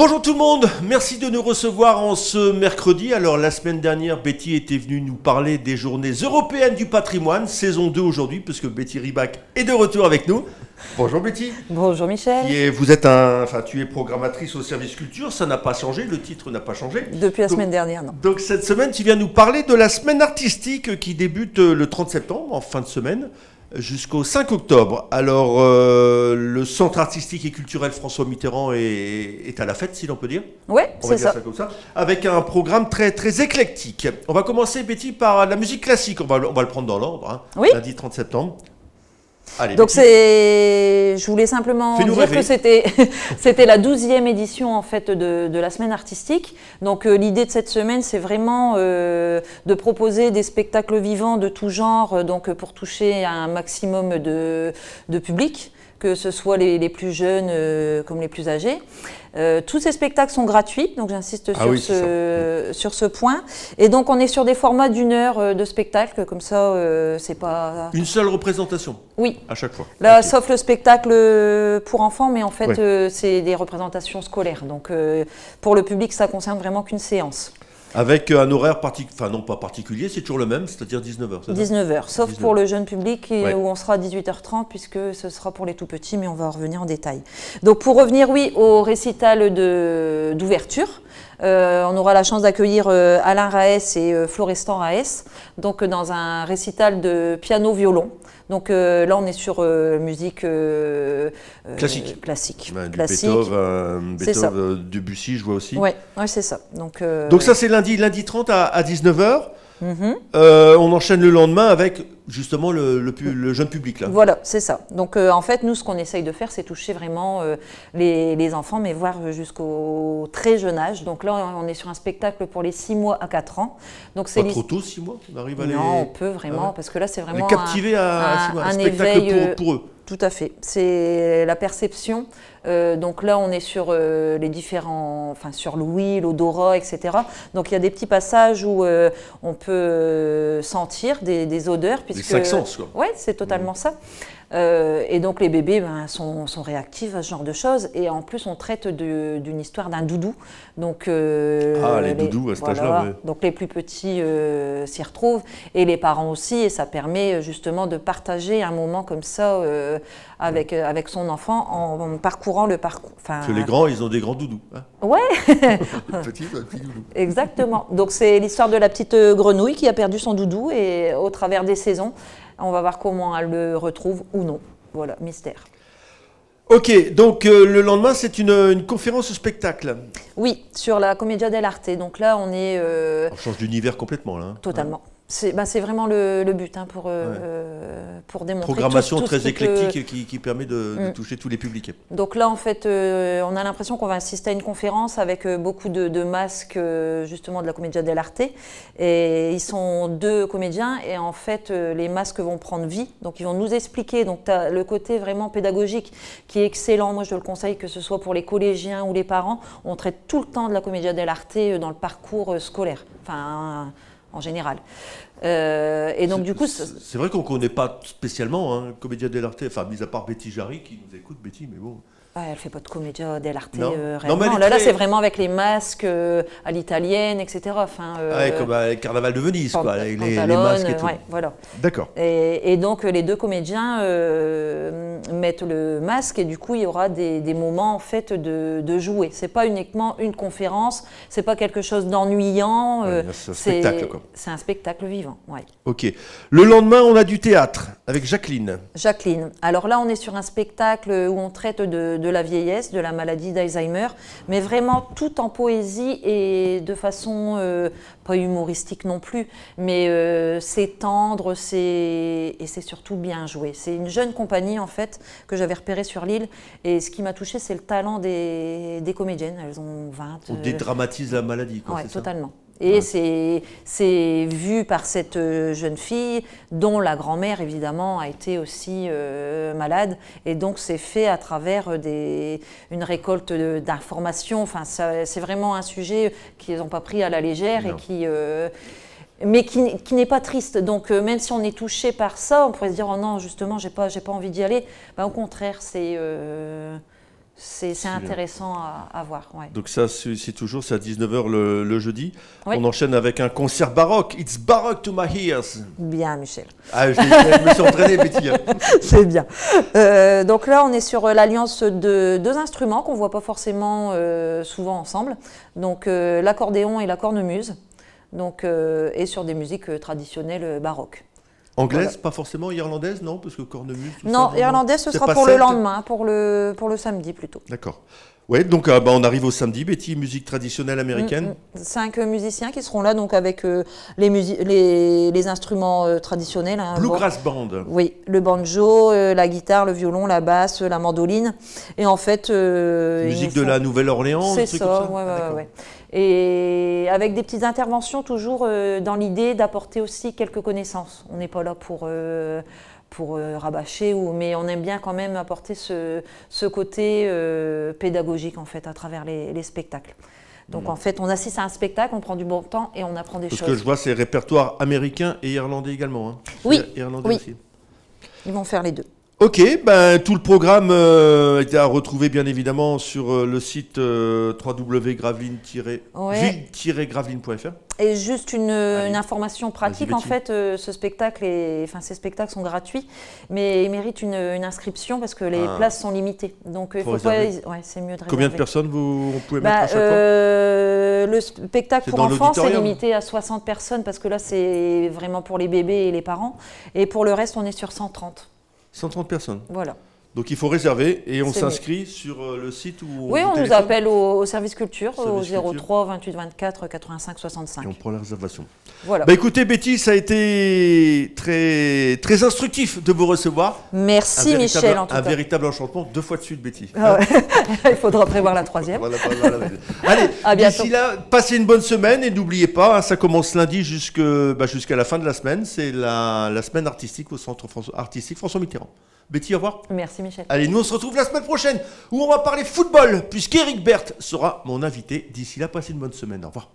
Bonjour tout le monde, merci de nous recevoir en ce mercredi. Alors la semaine dernière, Betty était venue nous parler des journées européennes du patrimoine, saison 2 aujourd'hui, puisque Betty Ribac est de retour avec nous. Bonjour Betty. Bonjour Michel. Tu es programmatrice au service culture, ça n'a pas changé, le titre n'a pas changé. Depuis la semaine dernière, non. Donc cette semaine, tu viens nous parler de la semaine artistique qui débute le 30 septembre, en fin de semaine, jusqu'au 5 octobre. Alors, le centre artistique et culturel François Mitterrand est à la fête, si l'on peut dire. Oui, on va c'est dire ça. Comme ça. Avec un programme très, très éclectique. On va commencer, Betty, par la musique classique. On va le prendre dans l'ordre. Hein. Oui. Lundi 30 septembre. Allez, donc je voulais simplement dire que c'était la 12e édition en fait de la semaine artistique. Donc l'idée de cette semaine, c'est vraiment de proposer des spectacles vivants de tout genre, donc pour toucher un maximum de public, que ce soit les plus jeunes comme les plus âgés. Tous ces spectacles sont gratuits, donc j'insiste sur ce point. Et donc on est sur des formats d'1 heure de spectacle, comme ça c'est pas... Une seule représentation? Oui. À chaque fois? Là, okay. Sauf le spectacle pour enfants, mais en fait c'est des représentations scolaires. Donc pour le public, ça concerne vraiment qu'une séance. Avec un horaire non pas particulier, c'est toujours le même, c'est-à-dire 19h. 19h, sauf 19h. Pour le jeune public où on sera à 18h30 puisque ce sera pour les tout petits, mais on va en revenir en détail. Donc pour revenir au récital d'ouverture, on aura la chance d'accueillir Alain Raès et Florestan Raès, donc dans un récital de piano-violon. Donc là, on est sur musique classique. Beethoven, Debussy, je vois aussi. Oui, c'est ça. Donc ça, c'est lundi 30 à 19h. On enchaîne le lendemain avec justement le jeune public. Là. Voilà, c'est ça. Donc en fait, nous, ce qu'on essaye de faire, c'est toucher vraiment les enfants, mais voir jusqu'au très jeune âge. Donc là, on est sur un spectacle pour les 6 mois à 4 ans. Donc, pas trop tôt, 6 mois? On arrive à Non, on peut vraiment, parce que là, c'est vraiment captiver à 6 mois, un spectacle éveil, pour eux. Tout à fait. C'est la perception. Donc là, on est sur les différents, sur l'ouïe, l'odorat, etc. Donc il y a des petits passages où on peut sentir des odeurs. Des cinq sens, quoi. Oui, c'est totalement ça. Et donc les bébés sont réactifs à ce genre de choses. Et en plus, on traite d'une histoire d'un doudou. Donc, les doudous à cet âge-là. Ouais. Donc les plus petits s'y retrouvent. Et les parents aussi. Et ça permet justement de partager un moment comme ça avec son enfant en parcourant le parcours. Parce que les grands, ils ont des grands doudous. Hein. Ouais. Petit doudou. Exactement. Donc c'est l'histoire de la petite grenouille qui a perdu son doudou et au travers des saisons, on va voir comment elle le retrouve ou non. Voilà, mystère. Ok, donc le lendemain, c'est une conférence spectacle. Oui, sur la Commedia dell'arte. Donc là, on est... On change d'univers complètement, là. Hein. Totalement. C'est vraiment le but pour démontrer. Programmation très éclectique qui permet de toucher tous les publics. Donc là, en fait, on a l'impression qu'on va assister à une conférence avec beaucoup de masques, justement, de la Commedia dell'arte. Et ils sont 2 comédiens et en fait, les masques vont prendre vie. Donc, ils vont nous expliquer. Donc, tu as le côté vraiment pédagogique qui est excellent. Moi, je le conseille que ce soit pour les collégiens ou les parents. On traite tout le temps de la Commedia dell'arte dans le parcours scolaire. En général. Et donc du coup... C'est vrai qu'on ne connaît pas spécialement Commedia dell'arte, mis à part Betty Jarry qui nous écoute, Betty, mais bon... Elle ne fait pas de Commedia dell'arte réellement. Là, c'est vraiment avec les masques à l'italienne, etc. Comme le carnaval de Venise, les masques et tout. Voilà. D'accord. Et donc, les 2 comédiens mettent le masque et du coup, il y aura des moments en fait de jouer. Ce n'est pas uniquement une conférence, ce n'est pas quelque chose d'ennuyant. C'est un spectacle, quoi. C'est un spectacle vivant, ouais. Ok. Le lendemain, on a du théâtre avec Jacqueline. Jacqueline. Alors là, on est sur un spectacle où on traite de la vieillesse, de la maladie d'Alzheimer, mais vraiment tout en poésie et de façon pas humoristique non plus, mais c'est tendre et c'est surtout bien joué. C'est une jeune compagnie en fait que j'avais repérée sur l'île et ce qui m'a touchée, c'est le talent des comédiennes. Elles ont 20. On dédramatise la maladie, quoi. Oui, totalement. Et c'est vu par cette jeune fille, dont la grand-mère, évidemment, a été aussi malade. Et donc, c'est fait à travers une récolte d'informations. Enfin, c'est vraiment un sujet qu'ils n'ont pas pris à la légère mais qui n'est pas triste. Donc, même si on est touché par ça, on pourrait se dire « Oh non, justement, j'ai pas envie d'y aller ». Ben, au contraire, c'est intéressant à voir. Ouais. Donc ça, c'est toujours à 19h le jeudi. Oui. On enchaîne avec un concert baroque. It's baroque to my ears. Bien, Michel. Ah, je me suis entraîné, Betty. C'est bien. Donc là, on est sur l'alliance de deux instruments qu'on ne voit pas forcément souvent ensemble. Donc l'accordéon et la cornemuse. Donc, et sur des musiques traditionnelles baroques. Anglaise, voilà. Pas forcément irlandaise, non? Parce que cornemuse, tout non, ça, irlandaise, ce sera pour le lendemain, pour le samedi plutôt. D'accord. Ouais, donc on arrive au samedi, Betty, musique traditionnelle américaine. 5 musiciens qui seront là, donc avec les instruments traditionnels. Hein, Bluegrass Band. Oui, le banjo, la guitare, le violon, la basse, la mandoline. Et en fait... musique de la Nouvelle-Orléans, c'est ça, ouais. Et avec des petites interventions toujours dans l'idée d'apporter aussi quelques connaissances. On n'est pas là pour rabâcher, mais on aime bien quand même apporter ce côté pédagogique en fait à travers les spectacles. Donc en fait, on assiste à un spectacle, on prend du bon temps et on apprend des choses. Parce que je vois, c'est répertoire américain et irlandais également. Hein. Oui, irlandais aussi. Ils vont faire les deux. Ok, tout le programme est à retrouver bien évidemment sur le site www.graveline-ville-graveline.fr. Et juste une information pratique, en fait, ces spectacles sont gratuits, mais ils méritent une inscription parce que les places sont limitées. Donc il faut pas, c'est mieux de réserver. Combien de personnes vous pouvez mettre à chaque fois? Le spectacle pour enfants, c'est limité à 60 personnes parce que là, c'est vraiment pour les bébés et les parents. Et pour le reste, on est sur 130. 130 personnes. Voilà. Donc il faut réserver et on s'inscrit sur le site où oui, on nous appelle au service culture, au 03 28 24 85 65. Et on prend la réservation. Voilà. Écoutez Betty, ça a été très, très instructif de vous recevoir. Merci Michel en tout cas. Un véritable enchantement, 2 fois de suite Betty. Il faudra prévoir la 3e. Allez, d'ici là, passez une bonne semaine et n'oubliez pas, ça commence lundi jusqu'à la fin de la semaine. C'est la semaine artistique au Centre artistique François Mitterrand. Betty, au revoir. Merci Michel. Allez, nous on se retrouve la semaine prochaine où on va parler football puisqu'Éric Berthe sera mon invité. D'ici là, passez une bonne semaine. Au revoir.